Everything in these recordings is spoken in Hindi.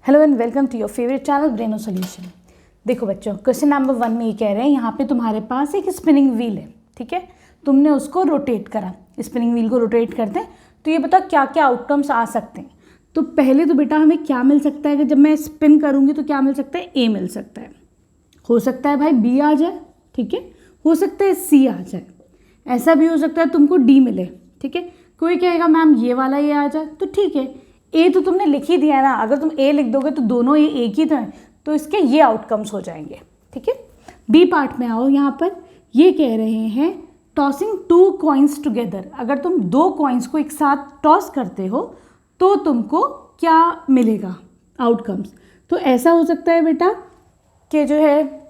Hello and welcome to your favourite channel Breno solution. देखो बच्चों, क्वेश्चन नंबर 1 में ये कह रहे हैं यहाँ पे तुम्हारे पास एक स्पिनिंग व्हील है, ठीक है। तुमने उसको रोटेट करा, स्पिनिंग व्हील को रोटेट करते हैं तो ये बताओ क्या क्या आउटकम्स आ सकते हैं। तो पहले तो बेटा हमें क्या मिल सकता है कि जब मैं स्पिन करूँगी तो क्या मिल सकता है, ए मिल सकता है, हो सकता है भाई बी आ जाए, ठीक है, हो सकता है सी आ जाए, ऐसा भी हो सकता है तुमको डी मिले, ठीक है। कोई कहेगा मैम ये वाला ये आ जाए, तो ठीक है, ए तो तुमने लिख ही दिया है ना, अगर तुम ए लिख दोगे तो दोनों ये एक ही तो हैं, तो इसके ये आउटकम्स हो जाएंगे, ठीक है। बी पार्ट में आओ, यहाँ पर ये कह रहे हैं टॉसिंग 2 कॉइन्स टुगेदर। अगर तुम 2 कॉइन्स को एक साथ टॉस करते हो तो तुमको क्या मिलेगा आउटकम्स। तो ऐसा हो सकता है बेटा कि जो है,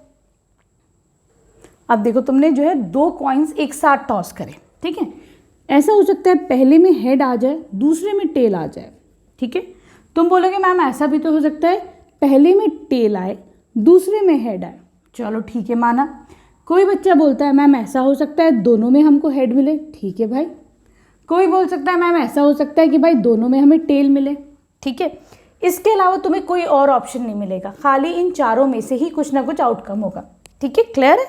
अब देखो तुमने जो है 2 कॉइन्स एक साथ टॉस करे, ठीक है। ऐसा हो सकता है पहले में हेड आ जाए, दूसरे में टेल आ जाए, ठीक है। तुम बोलोगे मैम ऐसा भी तो हो सकता है पहले में टेल आए दूसरे में हेड आए, चलो ठीक है माना। कोई बच्चा बोलता है मैम ऐसा हो सकता है दोनों में हमको हेड मिले, ठीक है भाई। कोई बोल सकता है मैम ऐसा हो सकता है कि भाई दोनों में हमें टेल मिले, ठीक है। इसके अलावा तुम्हें कोई और ऑप्शन नहीं मिलेगा, खाली इन चारों में से ही कुछ ना कुछ आउटकम होगा, ठीक है। क्लियर है?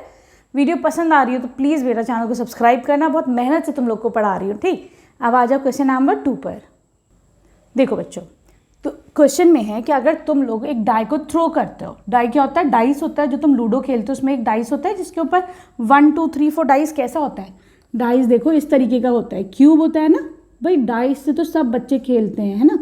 वीडियो पसंद आ रही हो तो प्लीज़ मेरा चैनल को सब्सक्राइब करना, बहुत मेहनत से तुम लोग को पढ़ा रही हो, ठीक। अब आ जाओ क्वेश्चन नंबर 2 पर। देखो बच्चों, तो क्वेश्चन में है कि अगर तुम लोग एक डाई को थ्रो करते हो, डाई क्या होता है, डाइस होता है, जो तुम लूडो खेलते हो उसमें एक डाइस होता है जिसके ऊपर 1 2 3 4 डाइस कैसा होता है, डाइस देखो इस तरीके का होता है, क्यूब होता है ना भाई। डाइस से तो सब बच्चे खेलते हैं, है ना,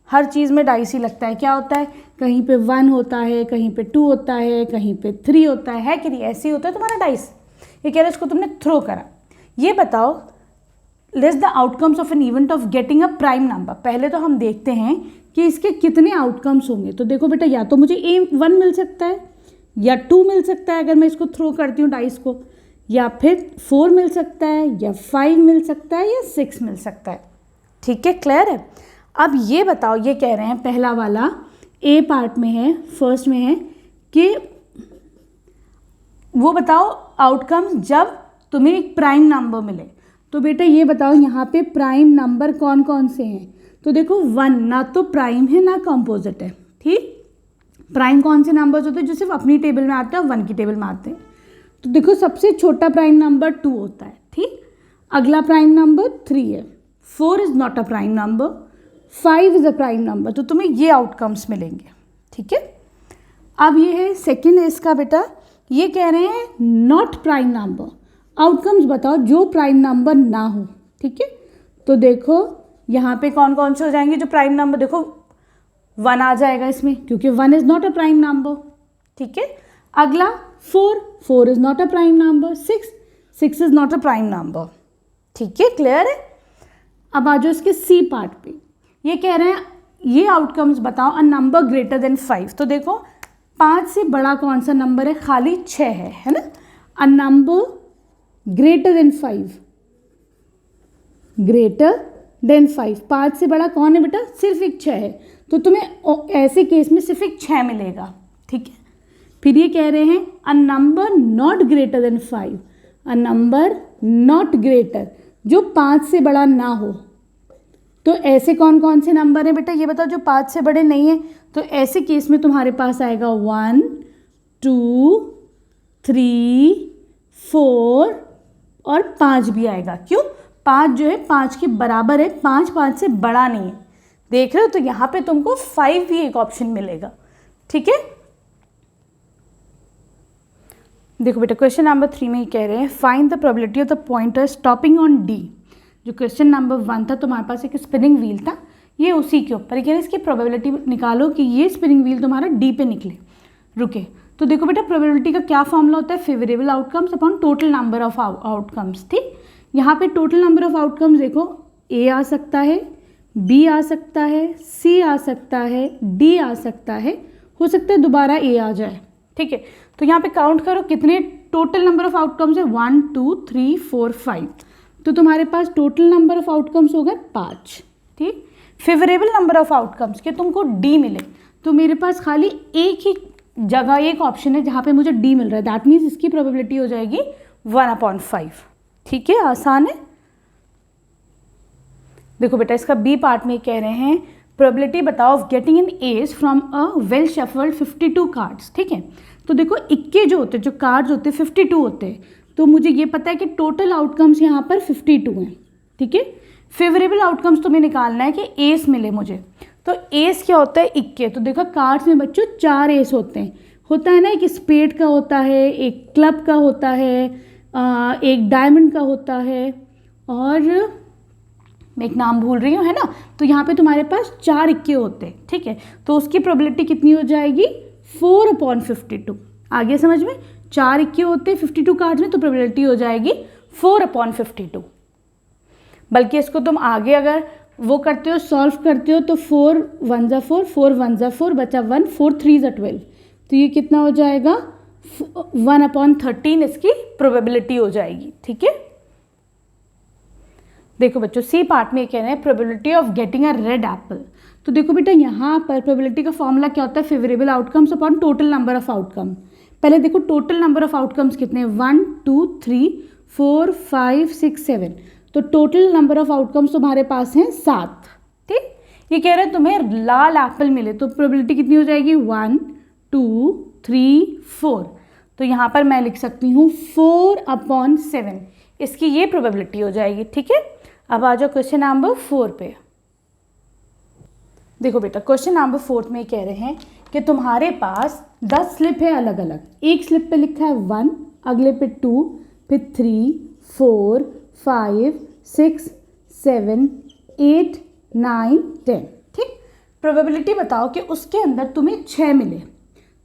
हर चीज़ में डाइस ही लगता है। क्या होता है, कहीं पे 1 होता है, कहीं पे 2 होता है, कहीं पे 3 होता है कि नहीं, ऐसे ही होता है तुम्हारा डाइस। ये कह रहे हैं इसको तुमने थ्रो करा, ये बताओ list the outcomes of an event of getting a prime number. पहले तो हम देखते हैं कि इसके कितने आउटकम्स होंगे। तो देखो बेटा, या तो मुझे A1 मिल सकता है या 2 मिल सकता है अगर मैं इसको थ्रो करती हूँ डाइस को, या फिर 4 मिल सकता है, या 5 मिल सकता है, या 6 मिल सकता है, ठीक है। क्लियर है? अब ये बताओ, ये कह रहे हैं पहला वाला ए पार्ट में है, फर्स्ट में है कि वो बताओ आउटकम्स जब तुम्हें एक प्राइम नंबर मिले। तो बेटा ये बताओ यहाँ पे प्राइम नंबर कौन कौन से हैं। तो देखो 1 ना तो प्राइम है ना कंपोजिट है, ठीक। प्राइम कौन से नंबर्स होते हैं जो सिर्फ अपनी टेबल में आते हैं और 1 की टेबल में आते हैं। तो देखो सबसे छोटा प्राइम नंबर 2 होता है, ठीक। अगला प्राइम नंबर 3 है, 4 is not a prime number, 5 is a prime number. तो तुम्हें ये आउटकम्स मिलेंगे, ठीक है। अब ये है सेकेंड है इसका बेटा, ये कह रहे हैं नॉट प्राइम नंबर। आउटकम्स बताओ जो प्राइम नंबर ना हो, ठीक है। तो देखो यहाँ पे कौन कौन से हो जाएंगे जो प्राइम नंबर, देखो 1 आ जाएगा इसमें क्योंकि 1 is not a prime number, ठीक है। अगला 4 is not a prime number, 6 is not a prime number, ठीक है। क्लियर है? अब आ जाओ इसके सी पार्ट पे, ये कह रहे हैं ये आउटकम्स बताओ अ नंबर ग्रेटर देन 5। तो देखो 5 से बड़ा कौन सा नंबर है, खाली 6 है ना। A number greater than 5, greater than 5, 5 से बड़ा कौन है बेटा, सिर्फ एक 6 है। तो तुम्हें ऐसे केस में सिर्फ एक 6 मिलेगा, ठीक है। फिर ये कह रहे हैं a number not greater than 5, a number not greater जो 5 से बड़ा ना हो। तो ऐसे कौन कौन से नंबर हैं बेटा, ये बताओ जो 5 से बड़े नहीं हैं। तो ऐसे केस में तुम्हारे पास आएगा 1 2 3 4 और 5 भी आएगा। क्यों? 5 जो है 5 के बराबर है, 5 से बड़ा नहीं है, देख रहे हो। तो यहाँ पे तुमको 5 भी एक ऑप्शन मिलेगा, ठीक है। देखो बेटा क्वेश्चन नंबर 3 में ही कह रहे हैं find the probability of the pointer stopping on D. जो क्वेश्चन नंबर 1 था तुम्हारे पास एक स्पिनिंग व्हील था, ये उसी के ऊपर कह रहे इसकी प्रोबेबिलिटी निकालो कि ये स्पिनिंग व्हील तुम्हारा डी पे निकले, रुके। तो देखो बेटा प्रोबेबिलिटी का क्या फॉर्मूला होता है, favourable outcomes upon total number of outcomes, ठीक। यहाँ पे टोटल नंबर ऑफ आउटकम्स देखो ए आ सकता है, बी आ सकता है, सी आ सकता है, डी आ सकता है, हो सकता है दोबारा ए आ जाए, ठीक है। तो यहाँ पे काउंट करो कितने टोटल नंबर ऑफ आउटकम्स है, 1 2 3 4 5। तो तुम्हारे पास टोटल नंबर ऑफ आउटकम्स हो गए 5, ठीक। फेवरेबल नंबर ऑफ आउटकम्स के तुमको डी मिले, तो मेरे पास खाली एक ही जगह एक ऑप्शन है जहाँ पे मुझे डी मिल रहा है, दैट मीन्स इसकी प्रोबेबिलिटी हो जाएगी 1/5, ठीक है। आसान है। देखो बेटा इसका बी पार्ट में कह रहे हैं प्रोबेबिलिटी बताओ of getting an S from a well shuffled 52 cards, ठीक है। तो देखो इक्के जो होते हैं, जो कार्ड्स होते हैं 52 होते हैं, तो मुझे ये पता है कि टोटल आउटकम्स यहाँ पर 52 हैं, ठीक है। फेवरेबल आउटकम्स तुम्हें निकालना है कि एस मिले मुझे। तो एस क्या होता है, इक्के। तो देखो कार्ड्स में बच्चों 4 एस होते हैं, होता है ना, एक स्पेड का होता है, एक क्लब का होता है, एक डायमंड का होता है, और मैं एक नाम भूल रही हूँ, है ना। तो यहाँ पे तुम्हारे पास 4 इक्के होते हैं, ठीक है। तो उसकी प्रोबेबिलिटी कितनी हो जाएगी, 4/52। आगे समझ में, 4 इक्के होते हैं 52 कार्ड्स में, तो प्रोबेबिलिटी हो जाएगी 4/52। बल्कि इसको तुम आगे अगर वो करते हो, सॉल्व करते हो, तो 4 1 जा 4, 4 1 जा 4, बचा 1, 4 3 जा 12। तो ये कितना हो जाएगा, 1/13 इसकी प्रोबेबिलिटी हो जाएगी, ठीक है। देखो बच्चों सी पार्ट में कह रहे हैं probability of getting a red Apple. तो देखो बेटा यहाँ पर प्रोबेबिलिटी का फॉर्मूला क्या होता है, favourable outcomes upon total number of outcome. पहले देखो टोटल नंबर ऑफ आउटकम्स कितने हैं, 1 2 3 4 5 6 7। तो टोटल नंबर ऑफ आउटकम्स तुम्हारे पास हैं 7, ठीक। ये कह रहे हैं तुम्हें लाल एप्पल मिले, तो प्रोबेबिलिटी कितनी हो जाएगी, 1 2 3 4। तो यहाँ पर मैं लिख सकती हूँ 4/7, इसकी ये प्रोबेबिलिटी हो जाएगी, ठीक है। अब आ जाओ क्वेश्चन नंबर 4 पे। देखो बेटा क्वेश्चन नंबर 4 में कह रहे हैं कि तुम्हारे पास 10 स्लिप है अलग अलग। एक स्लिप पे लिखा है 1, अगले पे 2, फिर 3 4 5 6 7 8 9 10, ठीक। प्रोबेबिलिटी बताओ कि उसके अंदर तुम्हें 6 मिले।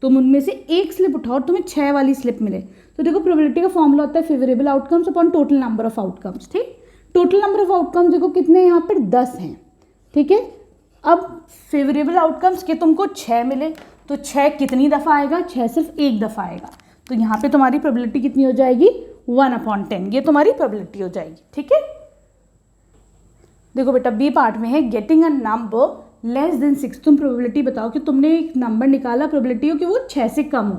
तुम उनमें से एक स्लिप उठाओ और तुम्हें 6 वाली स्लिप मिले। तो देखो प्रोबेबिलिटी का फॉर्मूला होता है favourable outcomes upon total number of outcomes, ठीक। टोटल नंबर ऑफ आउटकम्स देखो कितने यहाँ पर 10 हैं, ठीक है। अब फेवरेबल आउटकम्स के तुमको 6 मिले, तो 6 कितनी दफ़ा आएगा, 6 सिर्फ एक दफ़ा आएगा। तो यहाँ पे तुम्हारी प्रोबेबिलिटी कितनी हो जाएगी, 1/10, ये तुम्हारी प्रोबेबिलिटी हो जाएगी, ठीक है। देखो बेटा बी पार्ट में है getting a number less than 6। तुम प्रोबेबिलिटी बताओ कि तुमने एक नंबर निकाला, प्रोबेबिलिटी हो कि वो 6 से कम हो।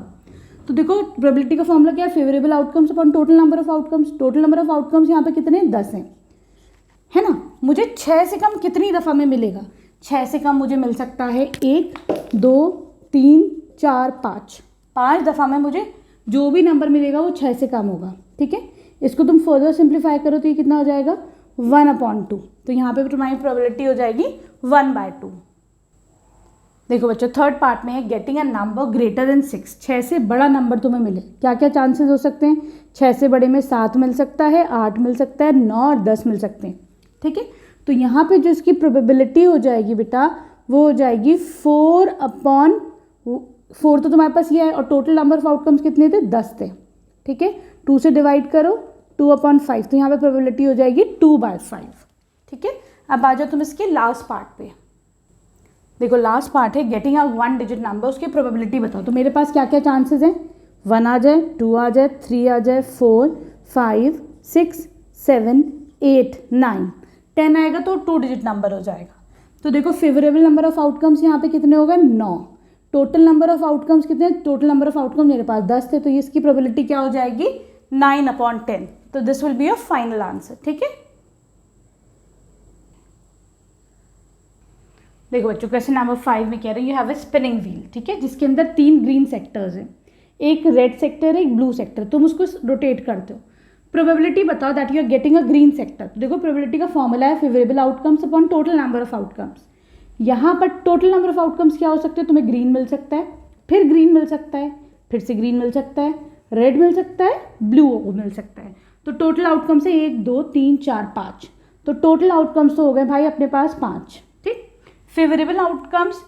तो देखो प्रोबेबिलिटी का फॉर्मूला क्या है, favourable outcomes upon total number of outcomes. Total number of outcomes यहाँ पे कितने हैं, 10 हैं, है ना। मुझे 6 से कम कितनी दफ़ा में मिलेगा, 6 से कम मुझे मिल सकता है 1 2 3 4 5, 5 दफ़ा में मुझे जो भी नंबर मिलेगा वो 6 से कम होगा, ठीक है। इसको तुम फर्दर सिंप्लीफाई करो तो ये कितना हो जाएगा, 1/2। तो यहाँ पे तुम्हारी प्रोबेबिलिटी हो जाएगी 1/2। देखो बच्चों थर्ड पार्ट में है getting a number greater than 6। 6 से बड़ा नंबर तुम्हें मिले, क्या क्या चांसेस हो सकते हैं, 6 से बड़े में 7 मिल सकता है, 8 मिल सकता है, 9 और 10 मिल सकते हैं, ठीक है। तो यहाँ पे जो इसकी प्रोबेबिलिटी हो जाएगी बेटा वो हो जाएगी 4/4। तो तुम्हारे पास ये है, और टोटल नंबर ऑफ आउटकम्स कितने थे, 10 थे, ठीक है। 2 से डिवाइड करो, 2/5। तो यहाँ पे प्रोबेबिलिटी हो जाएगी 2/5, ठीक है। अब आ जाओ तुम इसके लास्ट पार्ट पे। देखो लास्ट पार्ट है गेटिंग अ 1 डिजिट नंबर, उसकी प्रोबेबिलिटी बताओ। तो मेरे पास क्या क्या चांसेस हैं, 1 आ जाए, 2 आ जाए, 3 आ जाए, 4 5 6 7 8 9 10 आएगा, तो 2 डिजिट नंबर हो जाएगा। तो देखो फेवरेबल नंबर ऑफ आउटकम्स यहाँ पे कितने हो गए, 9। टोटल नंबर ऑफ आउटकम्स कितने, टोटल नंबर ऑफ आउटकम मेरे पास 10 थे, तो इसकी प्रोबेबिलिटी क्या हो जाएगी, 9/10। तो this will be your final answer, ठीक है। देखो बच्चों क्वेश्चन नंबर 5 में कह रहे हैं you have a spinning wheel, ठीक है, जिसके अंदर 3 ग्रीन सेक्टर्स हैं, एक रेड सेक्टर है, एक ब्लू सेक्टर। तुम उसको रोटेट करते हो। प्रोबेबिलिटी बताओ that you are getting a green sector. तो देखो प्रोबेबिलिटी का फॉर्मूला है favourable outcomes upon total number of outcomes. यहाँ पर टोटल नंबर ऑफ आउटकम्स क्या हो सकते हैं, तुम्हें ग्रीन मिल सकता है, फिर ग्रीन मिल सकता है, फिर से ग्रीन मिल सकता है, रेड मिल सकता है, ब्लू मिल सकता है। तो टोटल आउटकम्स है 1 2 3 4 5। तो टोटल आउटकम्स तो हो गए भाई अपने पास 5, ठीक। फेवरेबल आउटकम्स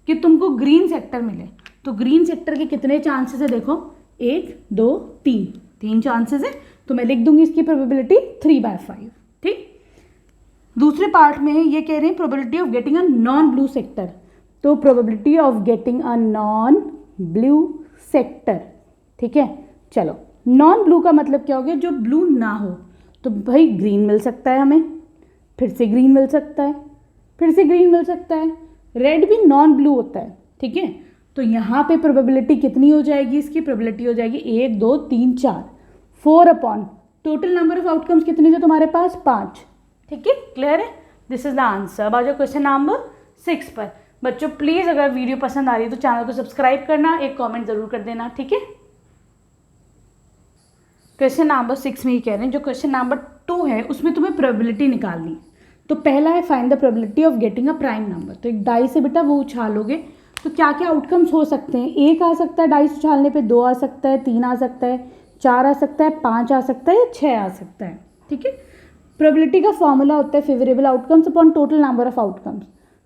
कि तुमको ग्रीन सेक्टर मिले, तो ग्रीन सेक्टर के कितने चांसेस है, देखो 1 2 3 चांसेस है। तो मैं लिख दूंगी इसकी प्रोबेबिलिटी 3/5, ठीक। दूसरे पार्ट में ये कह रहे हैं probability of getting a non blue sector. तो probability of getting a non blue sector, ठीक है। चलो नॉन ब्लू का मतलब क्या हो गया, जो ब्लू ना हो। तो भाई ग्रीन मिल सकता है हमें, फिर से ग्रीन मिल सकता है, फिर से ग्रीन मिल सकता है, रेड भी नॉन ब्लू होता है, ठीक है। तो यहाँ पे प्रोबेबिलिटी कितनी हो जाएगी, इसकी प्रोबेबिलिटी हो जाएगी 1 2 3 4 4/, टोटल नंबर ऑफ आउटकम्स कितने थे तुम्हारे पास, 5, ठीक है। क्लियर है, दिस इज द आंसर। अब आ जाओ क्वेश्चन नंबर 6 पर। बच्चों प्लीज़ अगर वीडियो पसंद आ रही है तो चैनल को सब्सक्राइब करना, एक कमेंट ज़रूर कर देना, ठीक है। क्वेश्चन नंबर 6 में ये कह रहे हैं, जो क्वेश्चन नंबर 2 है उसमें तुम्हें प्रोबेबिलिटी निकालनी। तो पहला है find the probability of getting a prime number. तो एक डाई से बेटा वो उछालोगे तो क्या क्या आउटकम्स हो सकते हैं। 1 आ सकता है डाइस उछालने पे, 2 आ सकता है, 3 आ सकता है, 4 आ सकता है, 5 आ सकता है या 6 आ सकता है, ठीक है। प्रोबेबिलिटी का फॉर्मूला होता है favourable outcomes upon total number of outcomes.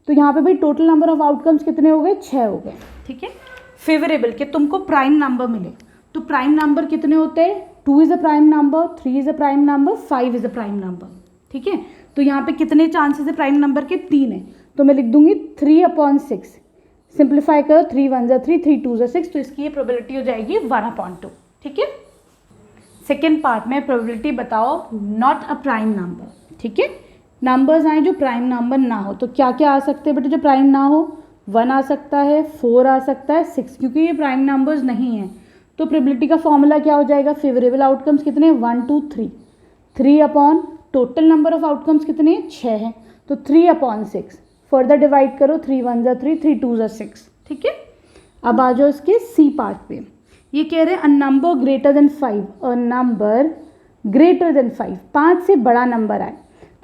तो यहाँ पे भाई टोटल नंबर ऑफ आउटकम्स कितने हो गए, 6 हो गए, ठीक है। फेवरेबल के तुमको प्राइम नंबर मिले तो प्राइम नंबर कितने होते हैं, 2 is a prime number, 3 is a prime number, 5 is a prime number, ठीक है। तो यहाँ पे कितने चांसेस है प्राइम नंबर के, 3 है। तो मैं लिख दूंगी 3/6। सिंप्लीफाई करो, 3 1 जा 3, 3 2 जा 6, तो इसकी ये प्रोबेबिलिटी हो जाएगी 1/2, ठीक है। सेकेंड पार्ट में प्रोबेबिलिटी बताओ नॉट अ प्राइम नंबर, ठीक है। नंबर्स आए जो प्राइम नंबर ना हो, तो क्या क्या आ सकते हैं बेटे जो प्राइम ना हो, 1 आ सकता है, 4 आ सकता है, 6, क्योंकि ये प्राइम नंबर्स नहीं हैं। तो प्रोबेबिलिटी का फॉर्मूला क्या हो जाएगा, फेवरेबल आउटकम्स कितने, 1 2 3, 3 upon total number of outcomes कितने, 6 हैं, तो 3/6। फर्दर डिवाइड करो, 3 1 जा 3, 3 2 जा 6, ठीक है। अब आ जाओ इसके सी पार्ट पे। ये कह रहे हैं a number greater than 5, a number greater than 5, 5 से बड़ा नंबर आए।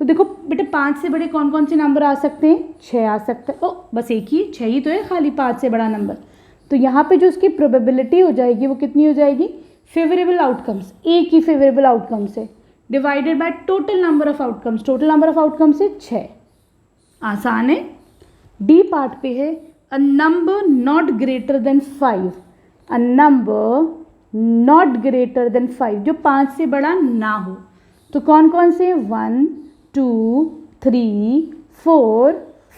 तो देखो बेटे 5 से बड़े कौन कौन से नंबर आ सकते हैं, 6 आ सकता है। ओ बस एक ही 6 ही तो है खाली 5 से बड़ा नंबर। तो यहाँ पे जो उसकी प्रोबेबिलिटी हो जाएगी वो कितनी हो जाएगी, फेवरेबल आउटकम्स, एक ही फेवरेबल आउटकम्स है, divided by total number of outcomes, total number of outcomes है 6। आसान है। डी पार्ट पे है a number not greater than 5, a number not greater than 5 जो 5 से बड़ा ना हो। तो कौन कौन से, 1 2 3 4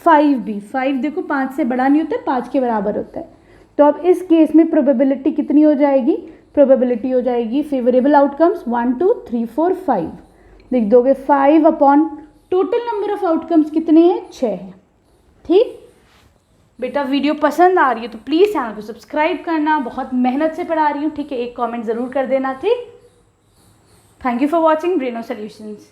5 भी, 5 देखो 5 से बड़ा नहीं होता है, 5 के बराबर होता है। तो अब इस केस में प्रोबेबिलिटी कितनी हो जाएगी, प्रोबेबिलिटी हो जाएगी फेवरेबल आउटकम्स 1 2 3 4 5, लिख दोगे 5 upon total number of outcomes कितने हैं, 6 हैं, ठीक। बेटा वीडियो पसंद आ रही है तो प्लीज़ चैनल को सब्सक्राइब करना, बहुत मेहनत से पढ़ा रही हूँ, ठीक है। एक कमेंट ज़रूर कर देना, ठीक। Thank you for watching Breno solutions.